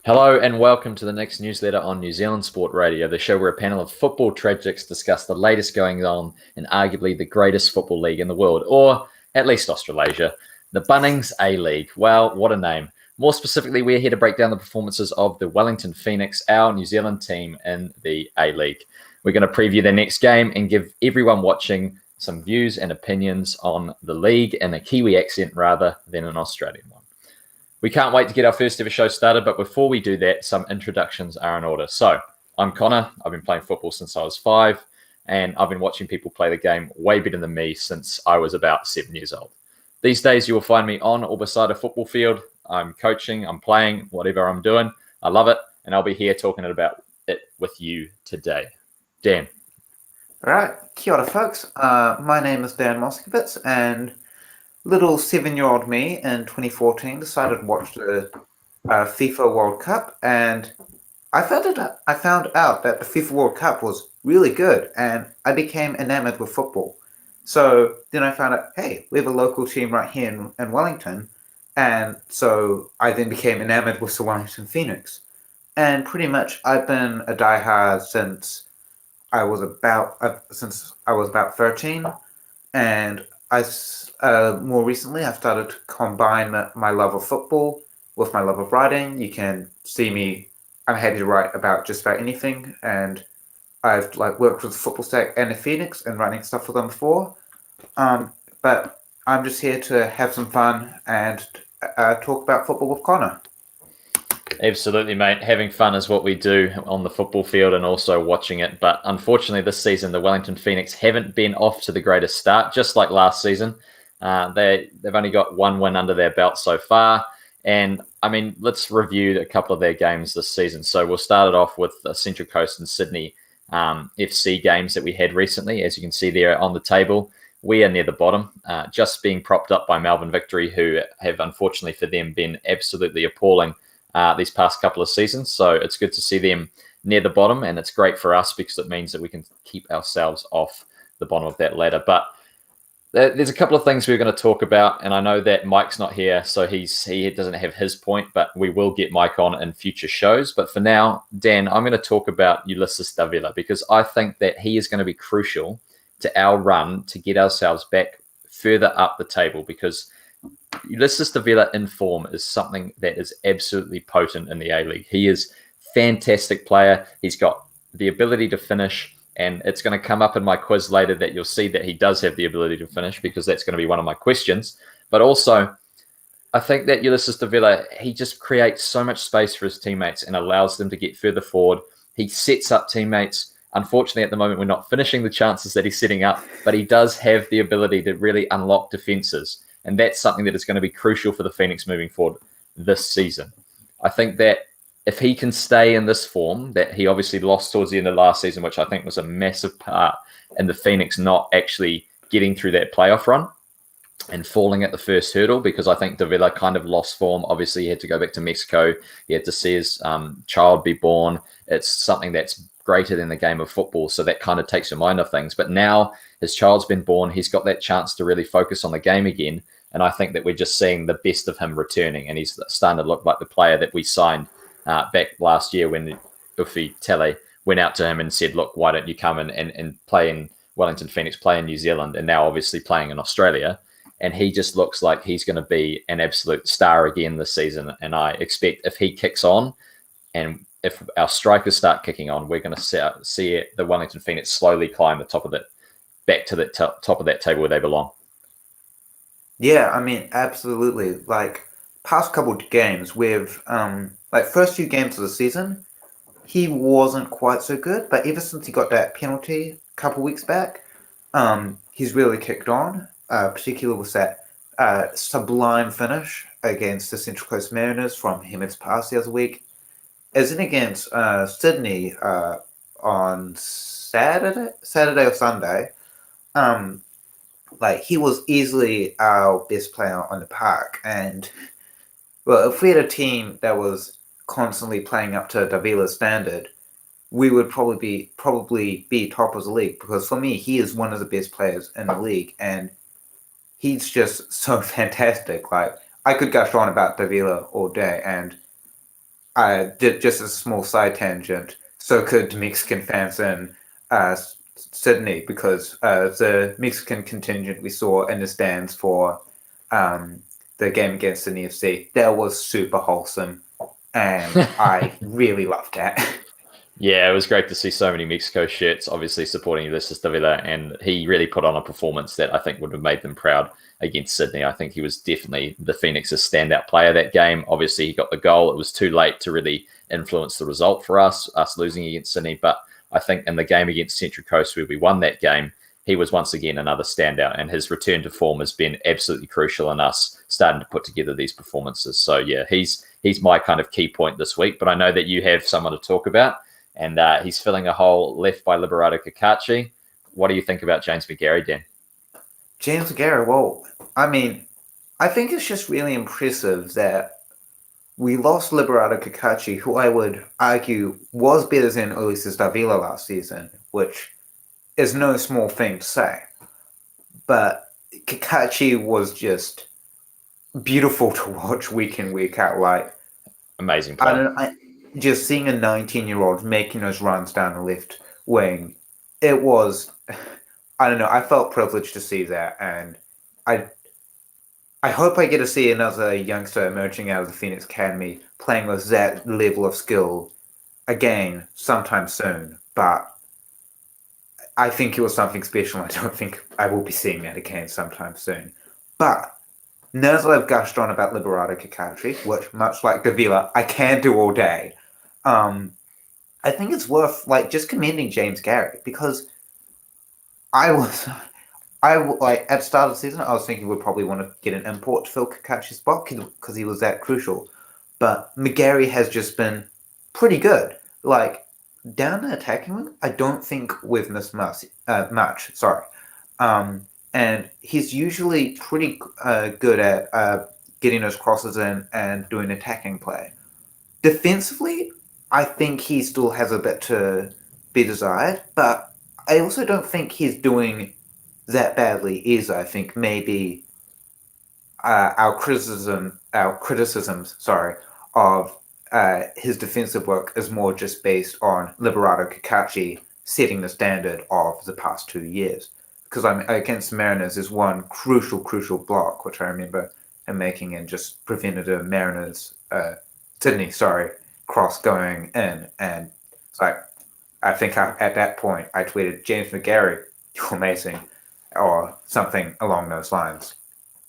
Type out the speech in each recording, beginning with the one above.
Hello and welcome to the next newsletter on New Zealand Sport Radio, the show where a panel of football tragics discuss the latest going on in arguably the greatest football league in the world, or at least Australasia, the Bunnings A-League. Well, what a name. More specifically, we're here to break down the performances of the Wellington Phoenix, our New Zealand team in the A-League. We're going to preview their next game and give everyone watching some views and opinions on the league in a Kiwi accent rather than an Australian one. We can't wait to get our first ever show started, but before we do that, some introductions are in order. So, I'm Connor. I've been playing football since I was 5, and I've been watching people play the game way better than me since I was about 7 years old. These days, you will find me on or beside a football field. I'm coaching, I'm playing, whatever I'm doing. I love it, and I'll be here talking about it with you today. Dan. All right, kia ora, folks. My name is Dan Moskowitz, and little 7-year-old me in 2014 decided to watch the FIFA World Cup, and I found out that the FIFA World Cup was really good, and I became enamored with football. So then I found out, hey, we have a local team right here in Wellington, and so I then became enamored with the Wellington Phoenix. And pretty much I've been a diehard since I was about 13, and more recently, I've started to combine my love of football with my love of writing. You can see me, I'm happy to write about just about anything, and I've worked with the Football Stack and the Phoenix and writing stuff for them before. But I'm just here to have some fun and talk about football with Connor. Absolutely, mate. Having fun is what we do on the football field and also watching it. But unfortunately, this season, the Wellington Phoenix haven't been off to the greatest start, just like last season. They've only got one win under their belt so far. And, I mean, let's review a couple of their games this season. So we'll start it off with the Central Coast and Sydney FC games that we had recently. As you can see there on the table, we are near the bottom, just being propped up by Melbourne Victory, who have, unfortunately for them, been absolutely appalling these past couple of seasons. So it's good to see them near the bottom, and it's great for us because it means that we can keep ourselves off the bottom of that ladder. But there's a couple of things we're going to talk about, and I know that Mike's not here, so he doesn't have his point, but we will get Mike on in future shows. But for now, Dan, I'm going to talk about Ulysses Davila because I think that he is going to be crucial to our run to get ourselves back further up the table, because Ulysses Davila in form is something that is absolutely potent in the A-League. He is a fantastic player. He's got the ability to finish, and it's going to come up in my quiz later that you'll see that he does have the ability to finish, because that's going to be one of my questions. But also, I think that Ulysses Davila, he just creates so much space for his teammates and allows them to get further forward. He sets up teammates. Unfortunately, at the moment, we're not finishing the chances that he's setting up, but he does have the ability to really unlock defenses. And that's something that is going to be crucial for the Phoenix moving forward this season. I think that if he can stay in this form that he obviously lost towards the end of last season, which I think was a massive part in the Phoenix not actually getting through that playoff run and falling at the first hurdle, because I think Davila kind of lost form. Obviously, he had to go back to Mexico. He had to see his child be born. It's something that's greater than the game of football, so that kind of takes your mind off things. But now his child's been born. He's got that chance to really focus on the game again. And I think that we're just seeing the best of him returning. And he's starting to look like the player that we signed back last year when Ufi Tele went out to him and said, look, why don't you come and play in Wellington Phoenix, play in New Zealand, and now obviously playing in Australia. And he just looks like he's going to be an absolute star again this season. And I expect if he kicks on, and if our strikers start kicking on, we're going to see the Wellington Phoenix slowly climb the top of that, back to the top of that table where they belong. Yeah, I mean, absolutely. Past couple of games, we've first few games of the season, he wasn't quite so good, but ever since he got that penalty a couple weeks back, he's really kicked on, particularly with that sublime finish against the Central Coast Mariners from Hemed's pass the other week. As in against Sydney on Saturday or Sunday, he was easily our best player on the park. And, well, if we had a team that was constantly playing up to Davila's standard, we would probably be top of the league, because for me, he is one of the best players in the league, and he's just so fantastic. I could gush on about Davila all day, and just a small side tangent, so could Mexican fans in Sydney, because the Mexican contingent we saw in the stands for the game against Sydney FC, that was super wholesome, and I really loved that. Yeah, it was great to see so many Mexico shirts, obviously supporting Ulysses Davila, and he really put on a performance that I think would have made them proud against Sydney. I think he was definitely the Phoenix's standout player that game. Obviously, he got the goal. It was too late to really influence the result for us losing against Sydney, but I think in the game against Central Coast, where we won that game, he was once again another standout, and his return to form has been absolutely crucial in us starting to put together these performances. So yeah, he's my kind of key point this week, but I know that you have someone to talk about, and he's filling a hole left by Liberato Cacace. What do you think about James McGarry, Dan? James McGarry, well, I mean, I think it's just really impressive that we lost Liberato Cacace, who I would argue was better than Ulysses Davila last season, which is no small thing to say. But Cacace was just beautiful to watch week in, week out. Like, amazing play. Just seeing a 19-year-old making those runs down the left wing, it was, I don't know, I felt privileged to see that, and I hope I get to see another youngster emerging out of the Phoenix Academy playing with that level of skill again sometime soon, but I think it was something special. I don't think I will be seeing that again sometime soon. But now that I've gushed on about Liberato Cacace, which, much like Davila, I can do all day, I think it's worth just commending James Garrett, because at the start of the season, I was thinking we'd probably want to get an import to fill Cacace's spot because he was that crucial. But McGarry has just been pretty good. Down the attacking wing, I don't think we've missed much. And he's usually pretty good at getting those crosses in and doing attacking play. Defensively, I think he still has a bit to be desired, but I also don't think he's doing that badly either. I think maybe our criticisms, of his defensive work is more just based on Liberato Cacace setting the standard of the past 2 years. Because against the Mariners, there's one crucial block, which I remember him making, and just prevented a Sydney cross going in. And it's like, I think at that point, I tweeted, James McGarry, you're amazing, or something along those lines.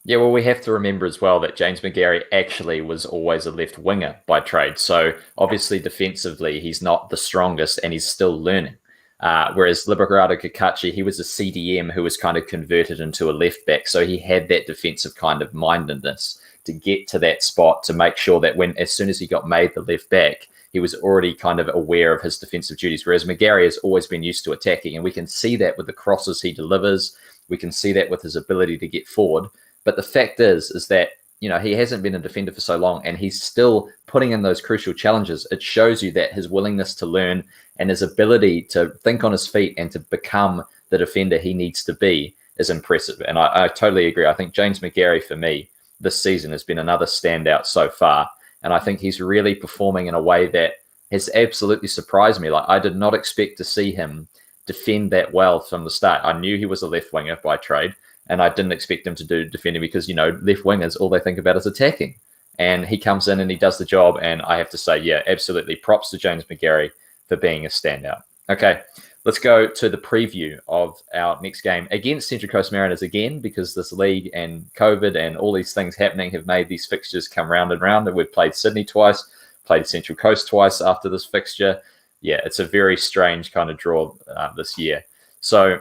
Yeah, well, we have to remember as well that James McGarry actually was always a left winger by trade. So obviously defensively, he's not the strongest and he's still learning. Whereas Liberato Cacace, he was a CDM who was kind of converted into a left back. So he had that defensive kind of mindedness to get to that spot, to make sure that as soon as he got made the left back, he was already kind of aware of his defensive duties. Whereas McGarry has always been used to attacking, and we can see that with the crosses he delivers. We can see that with his ability to get forward. But the fact is that, he hasn't been a defender for so long, and he's still putting in those crucial challenges. It shows you that his willingness to learn and his ability to think on his feet and to become the defender he needs to be is impressive. And I totally agree. I think James McGarry, for me, this season has been another standout so far. And I think he's really performing in a way that has absolutely surprised me. I did not expect to see him defend that well from the start. I knew he was a left winger by trade, and I didn't expect him to do defending because, left wingers, all they think about is attacking. And he comes in and he does the job. And I have to say, yeah, absolutely props to James McGarry for being a standout. Okay, let's go to the preview of our next game against Central Coast Mariners again, because this league and COVID and all these things happening have made these fixtures come round and round. And we've played Sydney twice, played Central Coast twice after this fixture. Yeah, it's a very strange kind of draw this year. So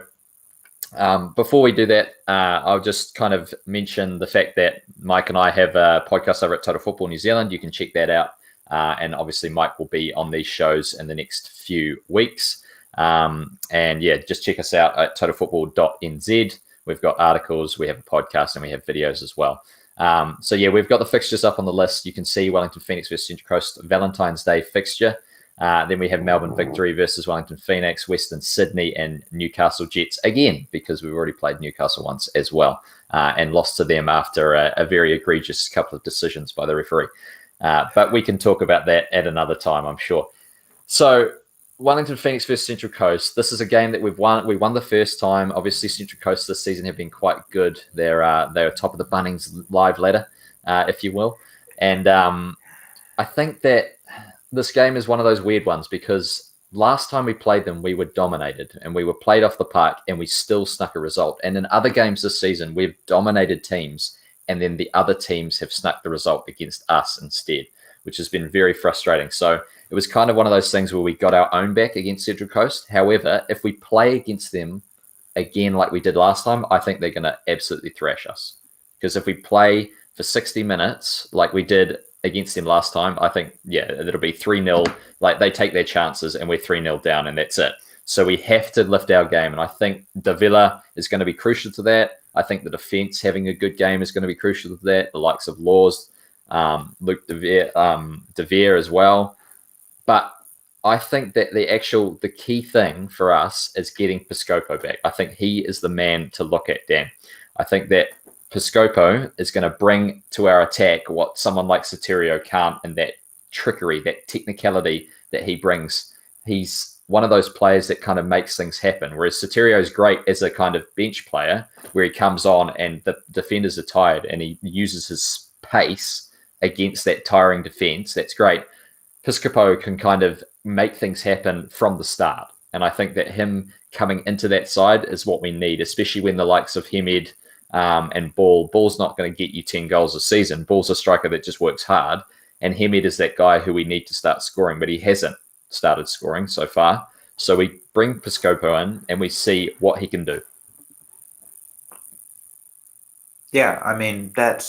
before we do that, I'll just kind of mention the fact that Mike and I have a podcast over at Total Football New Zealand. You can check that out. And obviously Mike will be on these shows in the next few weeks. And yeah, just check us out at totalfootball.nz. We've got articles, we have a podcast, and we have videos as well. So yeah, we've got the fixtures up on the list. You can see Wellington Phoenix versus Central Coast Valentine's Day fixture. Then we have Melbourne Victory versus Wellington Phoenix, Western Sydney, and Newcastle Jets again, because we've already played Newcastle once as well and lost to them after a very egregious couple of decisions by the referee. But we can talk about that at another time, I'm sure. So Wellington Phoenix versus Central Coast. This is a game that we've won. We won the first time. Obviously, Central Coast this season have been quite good. They're top of the Bunnings live ladder, if you will. And I think that this game is one of those weird ones because last time we played them, we were dominated and we were played off the park and we still snuck a result. And in other games this season, we've dominated teams and then the other teams have snuck the result against us instead, which has been very frustrating. So it was kind of one of those things where we got our own back against Central Coast. However, if we play against them again like we did last time, I think they're going to absolutely thrash us. Because if we play for 60 minutes like we did against them last time, I think, it'll be 3-0. Like they take their chances and we're 3-0 down and that's it. So we have to lift our game. And I think Davila is going to be crucial to that. I think the defense having a good game is going to be crucial to that. The likes of Laws, Luke DeVere as well. But I think that the key thing for us is getting Piscopo back. I think he is the man to look at, Dan. I think that Piscopo is going to bring to our attack what someone like Soterio can't, and that trickery, that technicality that he brings. He's one of those players that kind of makes things happen, whereas Soterio is great as a kind of bench player where he comes on and the defenders are tired and he uses his pace against that tiring defense. That's great. Piscopo can kind of make things happen from the start. And I think that him coming into that side is what we need, especially when the likes of Hemed and Ball's not going to get you 10 goals a season. Ball's a striker that just works hard. And Hemed is that guy who we need to start scoring, but he hasn't started scoring so far. So we bring Piscopo in and we see what he can do. Yeah, I mean, I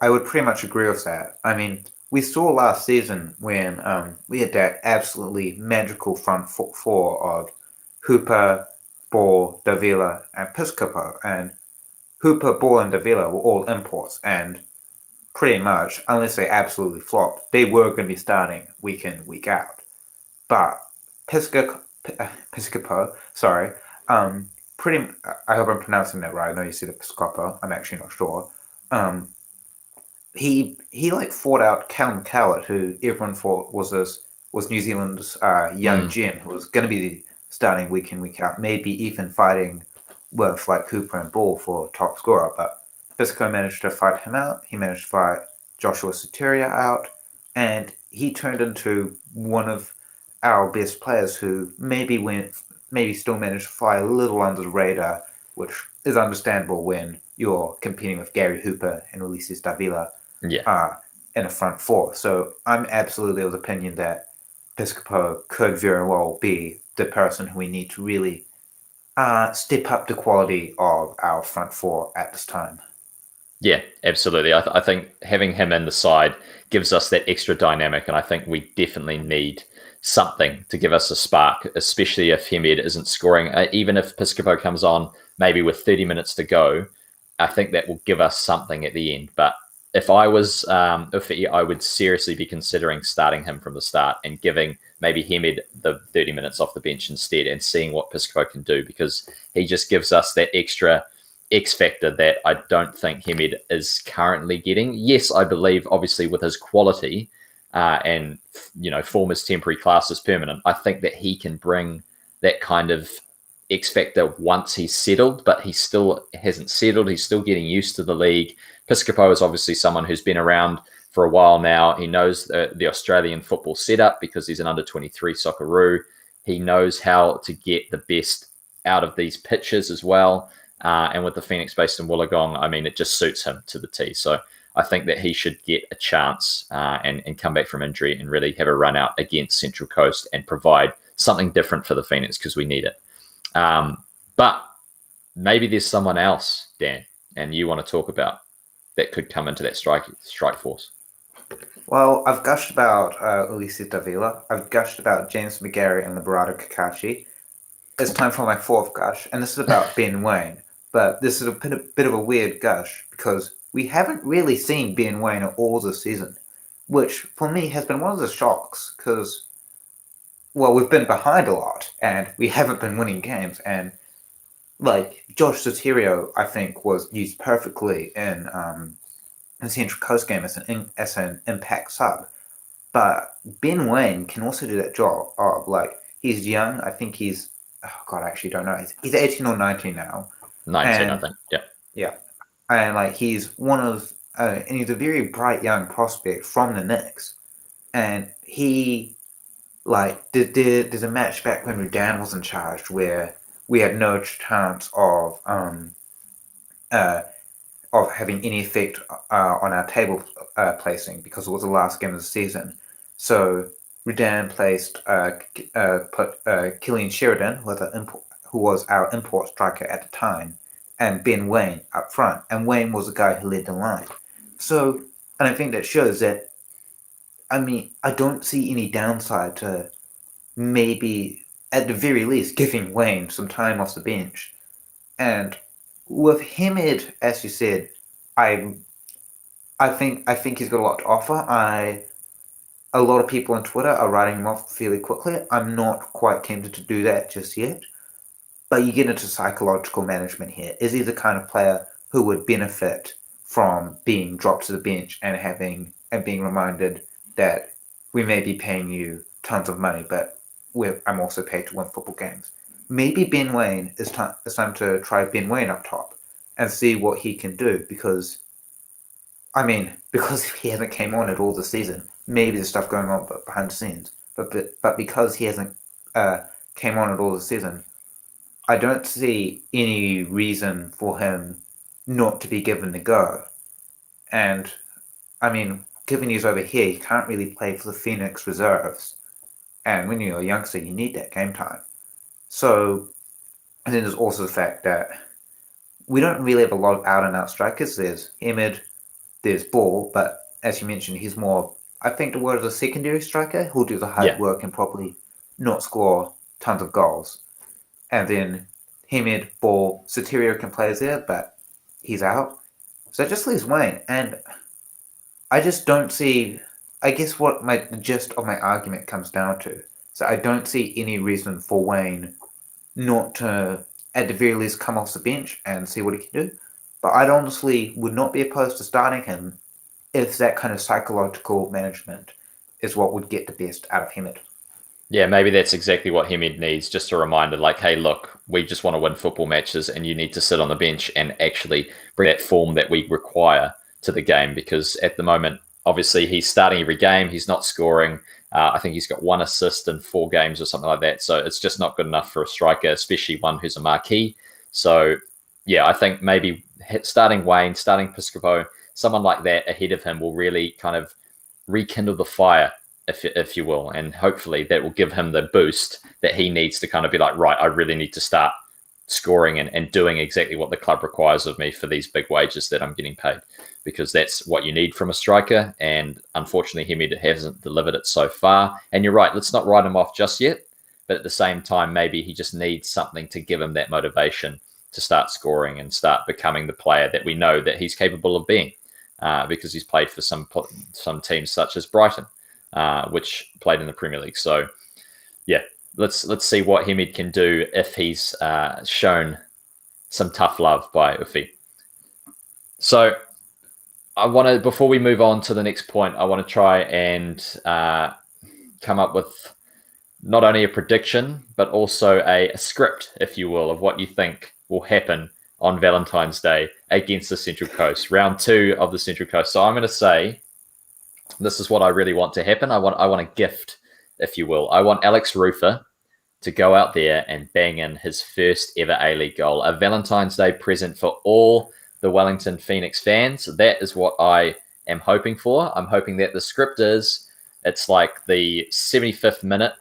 would pretty much agree with that. I mean, we saw last season when we had that absolutely magical front four of Hooper, Ball, Davila, and Piscopo. And Hooper, Ball, and Davila were all imports. And pretty much, unless they absolutely flopped, they were going to be starting week in, week out. But Piscopo, I hope I'm pronouncing that right. I know you said Piscopo. I'm actually not sure. He like fought out Callum Cowart, who everyone thought was New Zealand's young gem, who was going to be starting week in, week out, maybe even fighting with like Cooper and Ball for top scorer. But Pisco managed to fight him out. He managed to fight Joshua Soteria out, and he turned into one of our best players who maybe still managed to fly a little under the radar, which is understandable when you're competing with Gary Hooper and Ulysses Davila in a front four. So I'm absolutely of the opinion that Piscopo could very well be the person who we need to really step up the quality of our front four at this time. Yeah, absolutely. I think having him in the side gives us that extra dynamic, and I think we definitely need something to give us a spark, especially if Hemed isn't scoring. Even if Piscopo comes on maybe with 30 minutes to go, I think that will give us something at the end. But if I was Ufi, I would seriously be considering starting him from the start and giving maybe Hemed the 30 minutes off the bench instead and seeing what Piscopo can do, because he just gives us that extra X factor that I don't think Hemed is currently getting. Yes, I believe obviously with his quality and form as temporary, class as permanent, I think that he can bring that kind of X factor once he's settled, but he still hasn't settled. He's still getting used to the league. Piscopo is obviously someone who's been around for a while now. He knows the Australian football setup because he's an under-23 Socceroo. He knows how to get the best out of these pitches as well. And with the Phoenix based in Wollongong, I mean, it just suits him to the T. So I think that he should get a chance and come back from injury and really have a run out against Central Coast and provide something different for the Phoenix because we need it. But maybe there's someone else, Dan, and you want to talk about that could come into that strike force. Well, I've gushed about Ulysses Davila. I've gushed about James McGarry and Liberato Kakashi. It's time for my fourth gush, and this is about Ben Wayne. But this is a bit of a weird gush because we haven't really seen Ben Wayne at all this season, which for me has been one of the shocks because, well, we've been behind a lot and we haven't been winning games. And like Josh Soterio, I think, was used perfectly in the Central Coast game as an impact sub. But Ben Wayne can also do that job of, like, he's young. I think he's, oh God, I actually don't know. He's 18 or 19 now. 19, I And think. Yeah. yeah. And like he's one of, and he's a very bright young prospect from the Knicks. And he, like, there's a match back when Rudan was in charge where we had no chance uh, of having any effect on our table placing because it was the last game of the season. So Rudan placed Killian Sheridan, who was our import striker at the time, and Ben Wayne up front. And Wayne was the guy who led the line. So, and I think that shows that, I mean, I don't see any downside to maybe, at the very least, giving Wayne some time off the bench. And with Hamed, as you said, I I think he's got a lot to offer. A lot of people on Twitter are writing him off fairly quickly. I'm not quite tempted to do that just yet. But you get into psychological management here. Is he the kind of player who would benefit from being dropped to the bench and being reminded that we may be paying you tons of money, but I'm also paid to win football games? Maybe Ben Wayne it's time to try Ben Wayne up top and see what he can do because because he hasn't came on at all this season, maybe there's stuff going on behind the scenes. But because he hasn't came on at all this season, I don't see any reason for him not to be given the go. And I mean, given he's over here, he can't really play for the Phoenix reserves. And when you're a youngster, you need that game time. So, and then there's also the fact that we don't really have a lot of out and out strikers. There's Emid, there's Ball, but as you mentioned, he's more, I think the word is a secondary striker who'll do the hard work and probably not score tons of goals. And then Hamed, Ball, Soterio can play there, but he's out. So it just leaves Wayne. And I just don't see, I guess what the gist of my argument comes down to. So I don't see any reason for Wayne not to, at the very least, come off the bench and see what he can do. But I honestly would not be opposed to starting him if that kind of psychological management is what would get the best out of Hamed. Yeah, maybe that's exactly what Hamed needs. Just a reminder, like, hey, look, we just want to win football matches and you need to sit on the bench and actually bring that form that we require to the game. Because at the moment, obviously, he's starting every game. He's not scoring. I think he's got 1 assist in 4 games or something like that. So it's just not good enough for a striker, especially one who's a marquee. So, yeah, I think maybe starting Wayne, starting Piscopo, someone like that ahead of him will really kind of rekindle the fire, if you will, and hopefully that will give him the boost that he needs to kind of be like, right, I really need to start scoring and doing exactly what the club requires of me for these big wages that I'm getting paid, because that's what you need from a striker. And unfortunately, Hamed hasn't delivered it so far. And you're right, let's not write him off just yet. But at the same time, maybe he just needs something to give him that motivation to start scoring and start becoming the player that we know that he's capable of being, because he's played for some teams such as Brighton, which played in the Premier League. So, yeah, let's see what Hamed can do if he's shown some tough love by Ufi. So, I want to, before we move on to the next point, I want to try and come up with not only a prediction, but also a script, if you will, of what you think will happen on Valentine's Day against the Central Coast, round 2 of the Central Coast. So I'm going to say, this is what I really want to happen. I want a gift, if you will. I want Alex Rufer to go out there and bang in his first ever A-League goal, a Valentine's Day present for all the Wellington Phoenix fans. That is what I am hoping for. I'm hoping that the script is, it's like the 75th minute,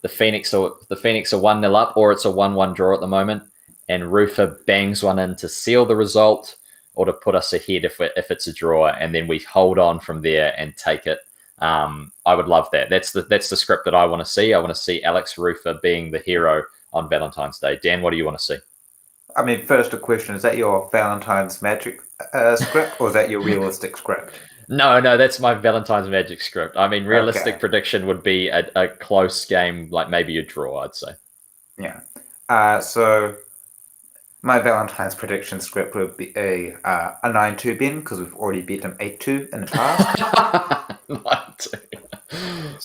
the Phoenix are 1-0 up, or it's a 1-1 draw at the moment, and Rufer bangs one in to seal the result or to put us ahead if it's a draw, and then we hold on from there and take it. I would love that. That's the script that I want to see. I want to see Alex Rufer being the hero on Valentine's Day. Dan, what do you want to see? I mean, first a question, is that your Valentine's magic script, or is that your realistic script? No, that's my Valentine's magic script. I mean, realistic prediction would be a close game, like maybe a draw, I'd say. Yeah. So my Valentine's prediction script would be a 9-2 bin because we've already beat them 8-2 in the past. 9-2.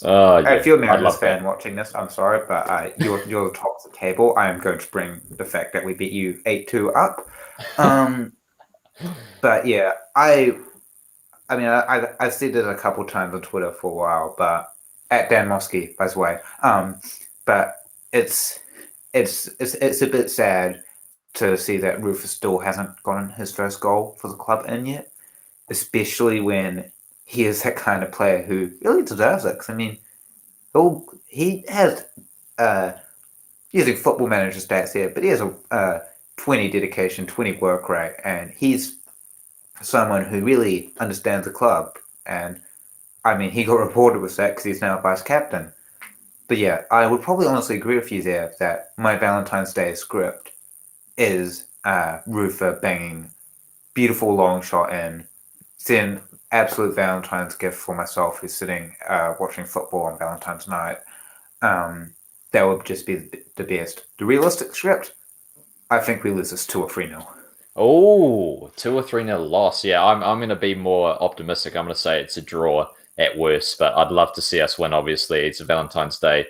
Oh, yeah. If you're a I'd Mariners love fan that. watching this, I'm sorry, but you're the top of the table. I am going to bring the fact that we beat you 8-2 up. But yeah, I mean, I've said it a couple times on Twitter for a while, but at Dan Mosky, by the way. But it's a bit sad to see that Rufus still hasn't gotten his first goal for the club in yet, especially when he is that kind of player who really deserves it. Because I mean, he has using Football Manager stats here, but he has a 20 dedication, 20 work rate, and he's someone who really understands the club. And I mean, he got rewarded with that because he's now vice captain. But yeah, I would probably honestly agree with you there that my Valentine's Day script is Rufa banging beautiful long shot in, then absolute Valentine's gift for myself who's sitting watching football on Valentine's night. That would just be the best. The realistic script, I think we lose this 2 or 3-0. Oh, 2 or 3-0 loss. Yeah, I'm going to be more optimistic. I'm going to say it's a draw at worst, but I'd love to see us win. Obviously, it's a Valentine's Day.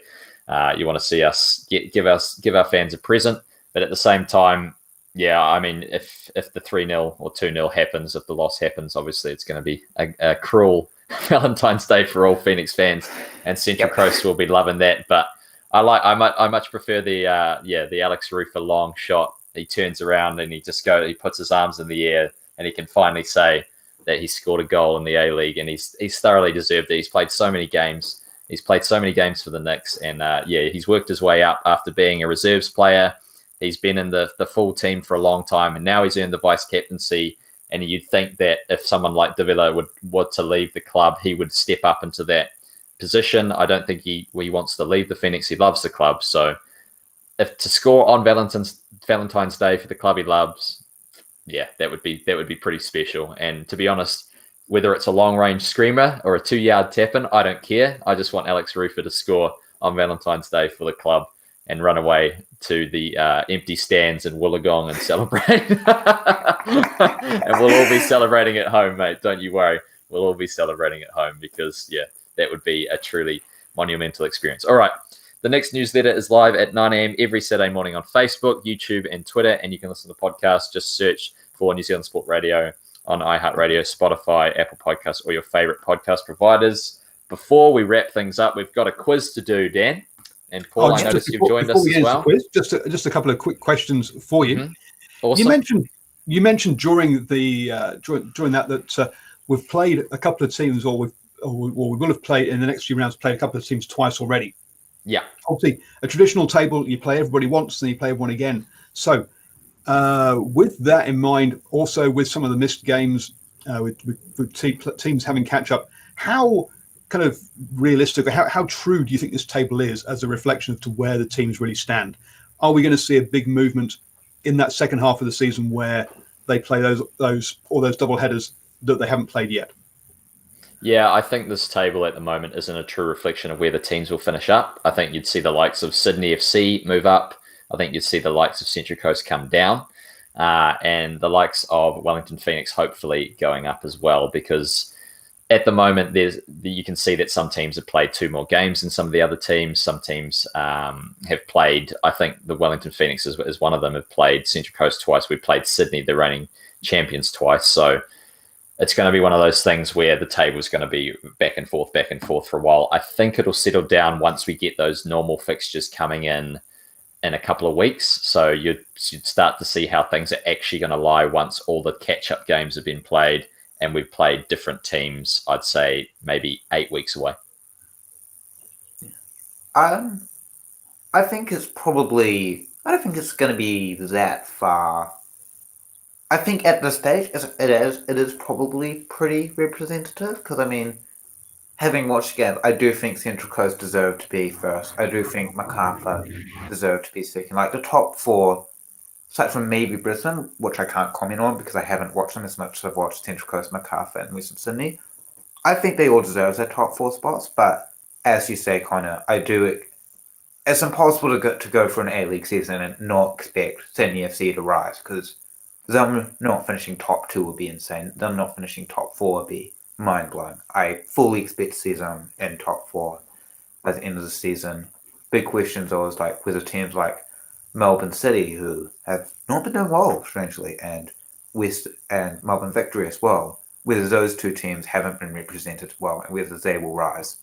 You want to see us give our fans a present, but at the same time, yeah, I mean, if the 3-0 or 2-0 happens, if the loss happens, obviously it's going to be a cruel Valentine's Day for all Phoenix fans, and Central Coast will be loving that. But I much prefer the Alex Rufer long shot. He turns around and he puts his arms in the air and he can finally say that he scored a goal in the A-League, and he's thoroughly deserved it. He's played so many games. He's played so many games for the Knicks, and he's worked his way up after being a reserves player. He's been in the full team for a long time, and now he's earned the vice captaincy. And you'd think that if someone like Davila would to leave the club, he would step up into that position. I don't think he wants to leave the Phoenix. He loves the club. So if to score on Valentine's Day for the club he loves, yeah, that would be pretty special. And to be honest, whether it's a long range screamer or a 2-yard tap-in, I don't care. I just want Alex Rufer to score on Valentine's Day for the club and run away to the empty stands in Wollongong and celebrate. And we'll all be celebrating at home, mate. Don't you worry. We'll all be celebrating at home because, yeah, that would be a truly monumental experience. All right. The next newsletter is live at 9 a.m. every Saturday morning on Facebook, YouTube, and Twitter. And you can listen to the podcast. Just search for New Zealand Sport Radio on iHeartRadio, Spotify, Apple Podcasts, or your favorite podcast providers. Before we wrap things up, we've got a quiz to do, Dan. And Paul, I noticed you've joined us as well. Quiz, just a couple of quick questions for you. Mm-hmm. Awesome. You mentioned during that we've played a couple of teams, or we will have played in the next few rounds. Played a couple of teams twice already. Yeah. Obviously, a traditional table, you play everybody once, and you play everyone again. So, with that in mind, also with some of the missed games, with teams having catch up, how kind of realistic, or how true do you think this table is as a reflection to where the teams really stand? Are we going to see a big movement in that second half of the season where they play those double headers that they haven't played yet? Yeah, I think this table at the moment isn't a true reflection of where the teams will finish up. I think you'd see the likes of Sydney FC move up. I think you'd see the likes of Central Coast come down, and the likes of Wellington Phoenix hopefully going up as well, because at the moment you can see that some teams have played 2 more games than some of the other teams. Some teams have played, I think the Wellington Phoenix is one of them, have played Central Coast twice. We've played Sydney, the reigning champions, twice. So it's going to be one of those things where the table is going to be back and forth for a while. I think it'll settle down once we get those normal fixtures coming in a couple of weeks. So you'd start to see how things are actually going to lie once all the catch-up games have been played and we've played different teams. I'd say maybe 8 weeks away. I think it's probably, I don't think it's going to be that far. I think at this stage, it is probably pretty representative, because, I mean, having watched games, I do think Central Coast deserved to be first. I do think Macarthur deserved to be second. Like, the top 4, aside from maybe Brisbane, which I can't comment on because I haven't watched them as much as I've watched Central Coast, Macarthur, and Western Sydney, I think they all deserve their top 4 spots. But as you say, Connor, I do it's impossible to go for an A-League season and not expect Sydney FC to rise, because them not finishing top 2 would be insane. Them not finishing top 4 would be mind-blowing. I fully expect to see them in top 4 at the end of the season. Big questions always like whether teams like Melbourne City, who have not been doing well, strangely, and West and Melbourne Victory as well, whether those two teams haven't been represented well and whether they will rise.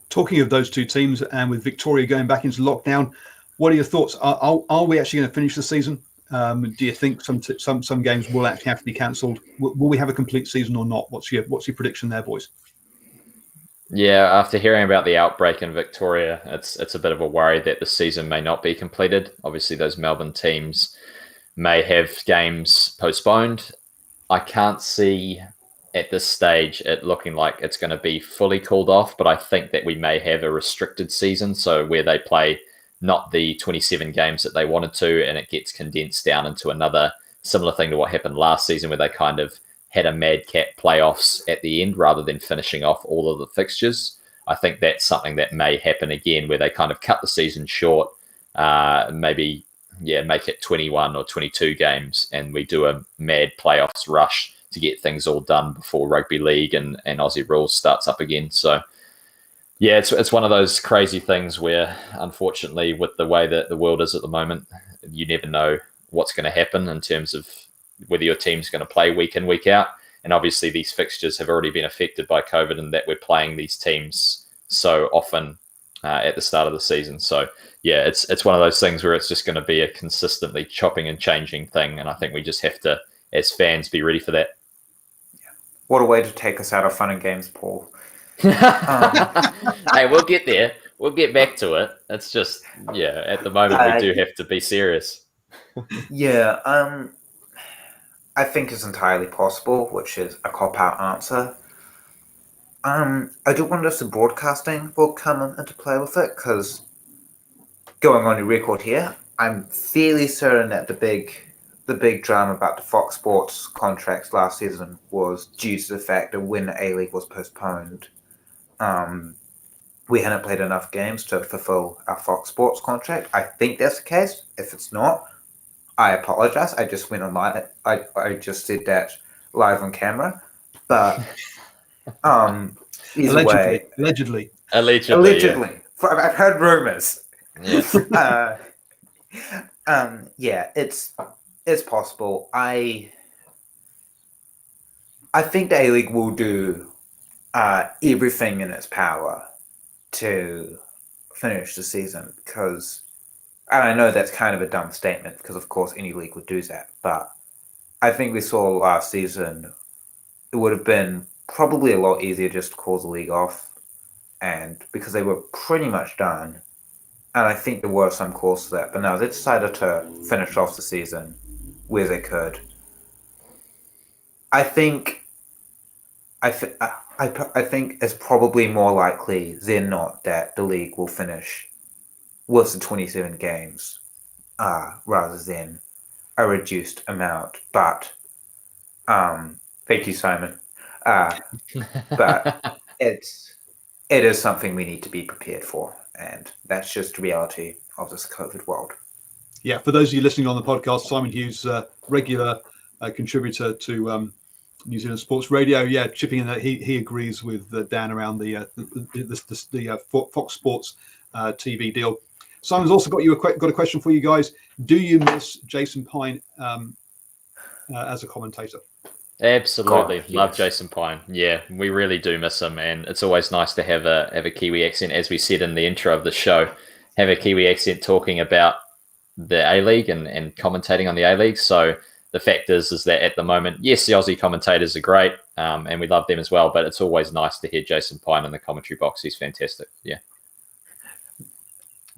Talking of those two teams, and with Victoria going back into lockdown, what are your thoughts? Are we actually going to finish the season? Do you think some games will actually have to be cancelled? Will we have a complete season or not? What's your prediction there, boys? Yeah, after hearing about the outbreak in Victoria, it's a bit of a worry that the season may not be completed. Obviously, those Melbourne teams may have games postponed. I can't see at this stage it looking like it's going to be fully called off, but I think that we may have a restricted season, so where they play not the 27 games that they wanted to, and it gets condensed down into another similar thing to what happened last season, where they kind of had a madcap playoffs at the end rather than finishing off all of the fixtures. I think that's something that may happen again, where they kind of cut the season short, maybe make it 21 or 22 games, and we do a mad playoffs rush to get things all done before rugby league and Aussie rules starts up again. So yeah, it's one of those crazy things where, unfortunately, with the way that the world is at the moment, you never know what's going to happen in terms of whether your team's going to play week in, week out. And obviously these fixtures have already been affected by COVID, and that we're playing these teams so often at the start of the season. So yeah, it's one of those things where it's just going to be a consistently chopping and changing thing. And I think we just have to, as fans, be ready for that. What a way to take us out of fun and games, Paul. Hey, we'll get there. We'll get back to it. It's just, at the moment we do have to be serious. Yeah, I think it's entirely possible, which is a cop-out answer. I do wonder if the broadcasting will come into play with it, because going on your record here, I'm fairly certain that the big drama about the Fox Sports contracts last season was due to the fact that when the A-League was postponed, we hadn't played enough games to fulfill our Fox Sports contract. I think that's the case. If it's not, I apologize. I just went online. I just said that live on camera. But either way, allegedly. Yeah. I've heard rumors. Yeah. It's possible. I think the A-League will do everything in its power to finish the season, because, and I know that's kind of a dumb statement, because of course any league would do that, but I think we saw last season it would have been probably a lot easier just to call the league off, and because they were pretty much done. And I think there were some calls to that, but no, they decided to finish off the season where they could. I think it's probably more likely than not that the league will finish with the 27 games rather than a reduced amount. But thank you, Simon. But it is something we need to be prepared for, and that's just the reality of this COVID world. Yeah, for those of you listening on the podcast, Simon Hughes, regular contributor to New Zealand Sports Radio, chipping in that he agrees with Dan around the Fox Sports TV deal. Simon's also got a question for you guys. Do you miss Jason Pine as a commentator? Absolutely. Love Jason Pine. Yeah, we really do miss him, and it's always nice to have a Kiwi accent, as we said in the intro of the show, have a Kiwi accent talking about the A-League and commentating on the A-League. So the fact is that at the moment, yes, the Aussie commentators are great, and we love them as well, but it's always nice to hear Jason Pine in the commentary box. He's fantastic. Yeah.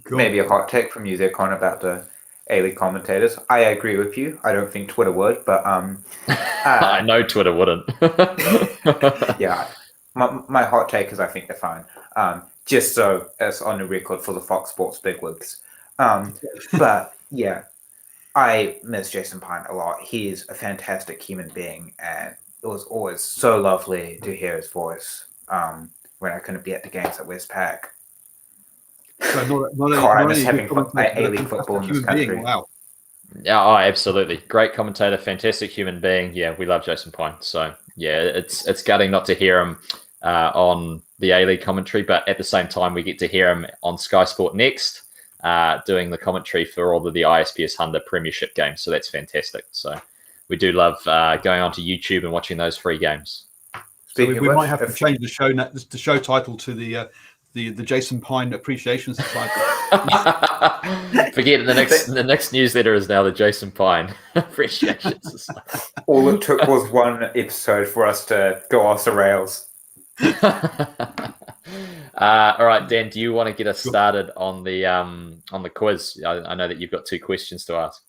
Cool. Maybe a hot take from you there, Con, about the A-League commentators. I agree with you. I don't think Twitter would, but I know Twitter wouldn't. Yeah, my hot take is I think they're fine. Just so as on the record for the Fox Sports bigwigs. But yeah, I miss Jason Pine a lot. He's a fantastic human being, and it was always so lovely to hear his voice when I couldn't be at the games at Westpac. So not God, I only miss a having good commentator, but a A-League football in this fantastic human country. being. Wow. Yeah, oh, absolutely. Great commentator, fantastic human being. Yeah, we love Jason Pine. So yeah, it's gutting not to hear him on the A-League commentary, but at the same time, we get to hear him on Sky Sport Next, doing the commentary for all of the ISPS Hunter Premiership games. So that's fantastic. So we do love going onto YouTube and watching those free games. So we might have to change the show title to the Jason Pine Appreciation Society. Forget it, the next newsletter is now the Jason Pine Appreciation Society. All it took was one episode for us to go off the rails. All right, Dan, do you want to get us started on the quiz? I know that you've got 2 questions to ask.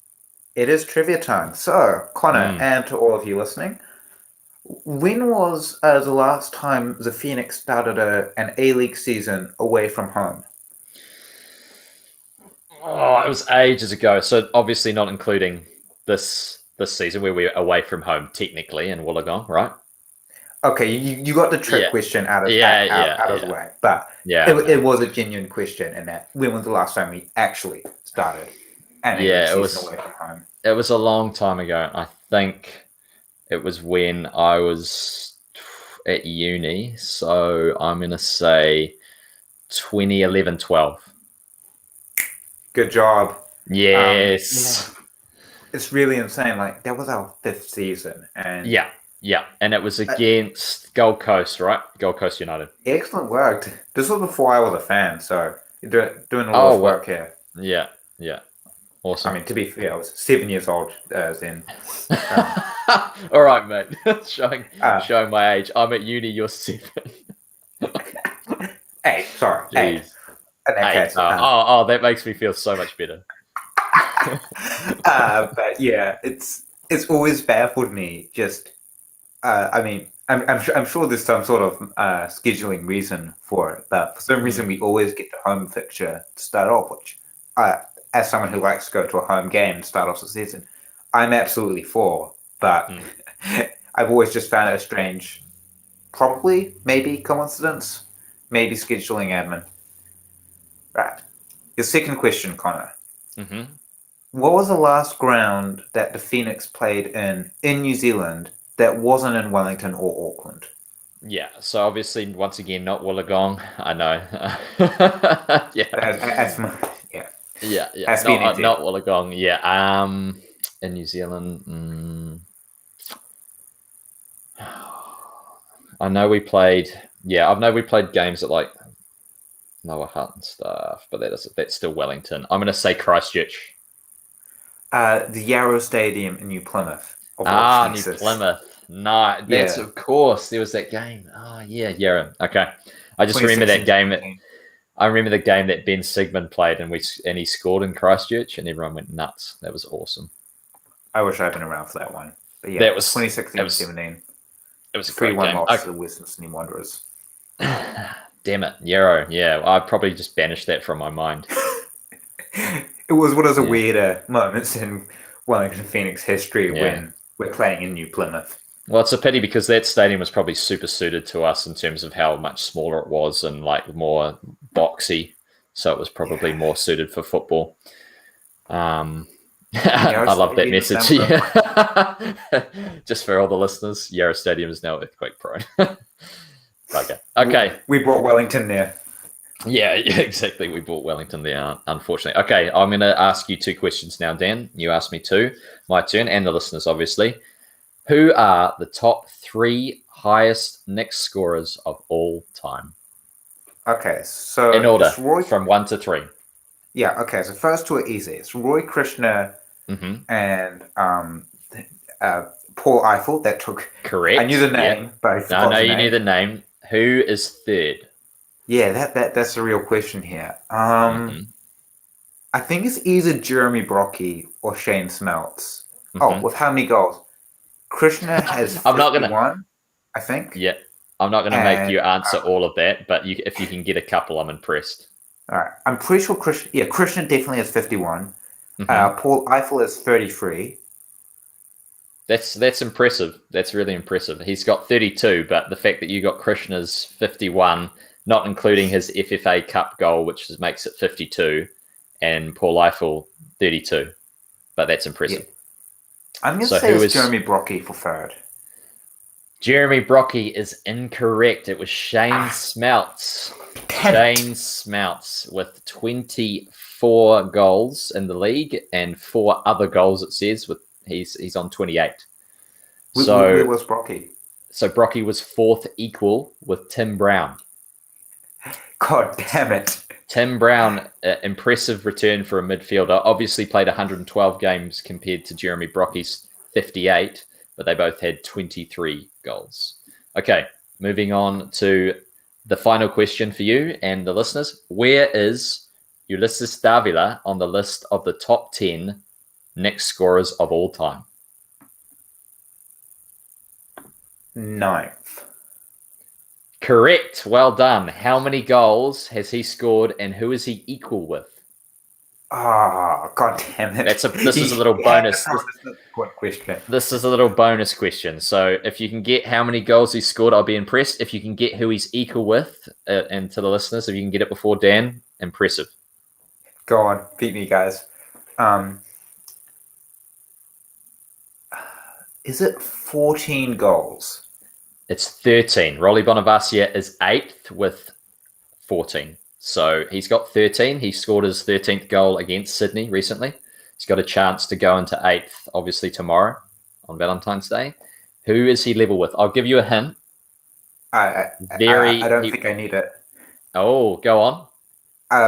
It is trivia time. So, Connor, and to all of you listening, when was the last time the Phoenix started an A-League season away from home? Oh, it was ages ago. So obviously not including this season where we were away from home, technically, in Wollongong, right? Okay, you got the trick question out of the way, but it was a genuine question in that when was the last time we actually started an A-League season away from home? It was a long time ago. I think it was when I was at uni. So I'm going to say 2011-12. Good job. Yes. It's really insane. Like, that was our 5th season. And yeah. And it was against Gold Coast, right? Gold Coast United. Excellent work. This was before I was a fan, so you're doing a lot of work here. Yeah. Awesome. I mean, to be fair, I was 7 years old then. All right, mate. showing my age. I'm at uni. You're 7. Hey, sorry. Jeez. 8. That makes me feel so much better. But yeah, it's always baffled me. Just, I mean, I'm sure there's some sort of scheduling reason for it, but for some reason we always get the home fixture to start off, which as someone who likes to go to a home game to start off the season, I'm absolutely for. But I've always just found it a strange, probably, maybe coincidence, maybe scheduling admin. Right. Your second question, Connor. Mm-hmm. What was the last ground that the Phoenix played in New Zealand that wasn't in Wellington or Auckland? Yeah, so obviously, once again, not Wollongong. I know. Not Wollongong. Yeah. In New Zealand, I know we played. Yeah, I know we played games at like Noah Hut and stuff, but that's still Wellington. I'm going to say Christchurch. The Yarrow Stadium in New Plymouth. New Plymouth. No, that's of course there was that game. Oh yeah, Yarrow. Okay, I just remember that game. I remember the game that Ben Sigmund played, and he scored in Christchurch, and everyone went nuts. That was awesome. I wish I'd been around for that one. But yeah, that was 2016-17. It was a 3-1 loss to the Western Sydney Wanderers. Damn it, Yarrow. Yeah, I probably just banished that from my mind. It was one of the weirder moments in Wellington Phoenix history when we're playing in New Plymouth. Well, it's a pity because that stadium was probably super suited to us in terms of how much smaller it was and like more boxy. So it was probably more suited for football. I love that message. Just for all the listeners, Yarra Stadium is now earthquake prone. Okay. We brought Wellington there. Yeah, exactly. We brought Wellington there, unfortunately. Okay, I'm going to ask you 2 questions now, Dan. You asked me 2. My turn, and the listeners, obviously. Who are the top 3 highest Knicks scorers of all time? Okay, so in order, from 1 to 3. Yeah, okay, so first 2 are easy. It's Roy Krishna and Paul Eiffel. That took... Correct. I knew the name, but I forgot the name. You knew the name. Who is 3rd? Yeah, that's the real question here. I think it's either Jeremy Brockie or Shane Smeltz. Oh, with how many goals? Krishna has 51, I think. Yeah. I'm not going to make you answer all of that, but if you can get a couple, I'm impressed. All right. I'm pretty sure Krishna definitely has 51. Paul Eiffel has 33. That's impressive. That's really impressive. He's got 32, but the fact that you got Krishna's 51 not including his FFA Cup goal, which makes it 52, and Paul Eiffel 32. But that's impressive. Yeah. I'm going to So say who it's is- Jeremy Brocky for third. Jeremy Brocky is incorrect. It was Shane Smelts. Shane Smelts with 24 goals in the league and 4 other goals, it says. He's on 28. Where was Brocky? So Brocky was 4th equal with Tim Brown. God damn it. Tim Brown, impressive return for a midfielder. Obviously played 112 games compared to Jeremy Brocky's 58, but they both had 23 goals. Okay, moving on to the final question for you and the listeners. Where is Ulysses Davila on the list of the top 10 Knicks scorers of all time? 9th. Correct. Well done. How many goals has he scored and who is he equal with? Ah, god damn it. This is a little bonus. What question? This is a little bonus question. So if you can get how many goals he scored, I'll be impressed. If you can get who he's equal with, and to the listeners, if you can get it before Dan, impressive. Go on, beat me, guys. Is it 14 goals? It's 13. Rolly Bonavacia is 8th with 14. So he's got 13. He scored his 13th goal against Sydney recently. He's got a chance to go into 8th, obviously, tomorrow on Valentine's Day. Who is he level with? I'll give you a hint. I don't think I need it. Oh, go on.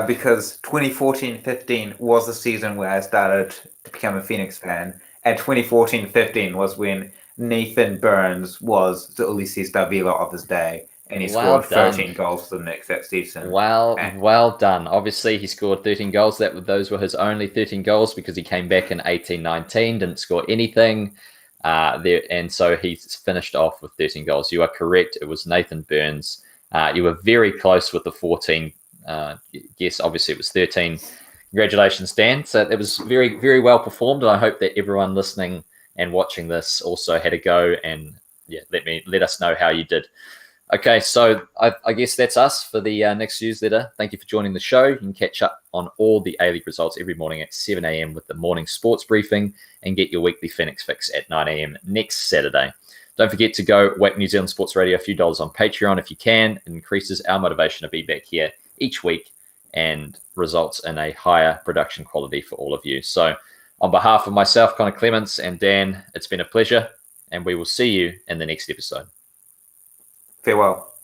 Because 2014-15 was the season where I started to become a Phoenix fan. And 2014-15 was when Nathan Burns was the Ulysses Davila of his day. And he scored 13 goals for the Knicks that season. Well done. Obviously, he scored 13 goals. Those were his only 13 goals because he came back in 18-19, didn't score anything. And so he's finished off with 13 goals. You are correct. It was Nathan Burns. You were very close with the 14 guess. Obviously, it was 13. Congratulations, Dan. So it was very, very well performed. And I hope that everyone listening and watching this also had a go. And let us know how you did. Okay, so I guess that's us for the next newsletter. Thank you for joining the show. You can catch up on all the A-League results every morning at 7 a.m. with the morning sports briefing and get your weekly Phoenix fix at 9 a.m. next Saturday. Don't forget to go whack New Zealand Sports Radio a few dollars on Patreon if you can. It increases our motivation to be back here each week and results in a higher production quality for all of you. So on behalf of myself, Connor Clements, and Dan, it's been a pleasure, and we will see you in the next episode. Farewell.